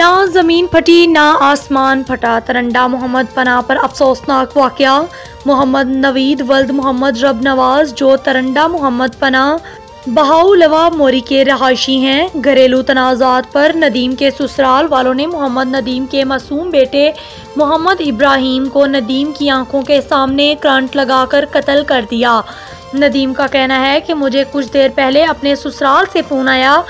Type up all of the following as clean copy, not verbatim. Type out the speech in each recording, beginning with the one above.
ना ज़मीन फटी ना आसमान फटा, तरंडा मोहम्मद पनाह पर अफसोसनाक वाक़या। मोहम्मद नवीद वल्द मोहम्मद रब नवाज जो तरंडा मोहम्मद पनाह बहाउलवा मोरी के रहायशी हैं। घरेलू तनाज़ात पर नदीम के ससुराल वालों ने मोहम्मद नदीम के मासूम बेटे मोहम्मद इब्राहिम को नदीम की आंखों के सामने करंट लगाकर कत्ल कर दिया। नदीम का कहना है कि मुझे कुछ देर पहले अपने ससुराल से फ़ोन आया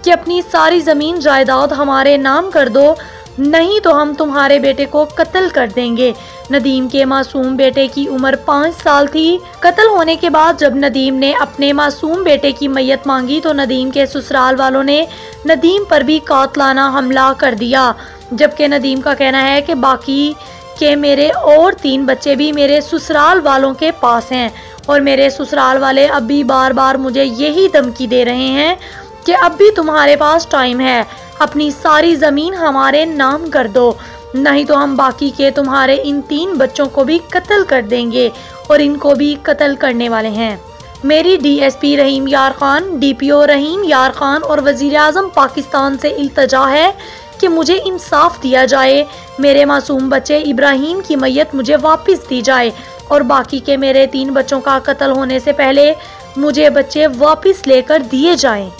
कि अपनी सारी ज़मीन जायदाद हमारे नाम कर दो, नहीं तो हम तुम्हारे बेटे को कत्ल कर देंगे। नदीम के मासूम बेटे की उम्र 5 साल थी। कत्ल होने के बाद जब नदीम ने अपने मासूम बेटे की मैयत मांगी तो नदीम के ससुराल वालों ने नदीम पर भी कातलाना हमला कर दिया। जबकि नदीम का कहना है कि बाकी के मेरे और 3 बच्चे भी मेरे ससुराल वालों के पास हैं और मेरे ससुराल वाले अब भी बार बार मुझे यही धमकी दे रहे हैं कि अब भी तुम्हारे पास टाइम है, अपनी सारी ज़मीन हमारे नाम कर दो, नहीं तो हम बाकी के तुम्हारे इन 3 बच्चों को भी कत्ल कर देंगे और इनको भी कत्ल करने वाले हैं। मेरी DSP रहीम यार खान, DPO रहीम यार खान और वज़ीर आज़म पाकिस्तान से इल्तजा है कि मुझे इंसाफ दिया जाए, मेरे मासूम बच्चे इब्राहिम की मैयत मुझे वापस दी जाए और बाकी के मेरे 3 बच्चों का कत्ल होने से पहले मुझे बच्चे वापस लेकर दिए जाएं।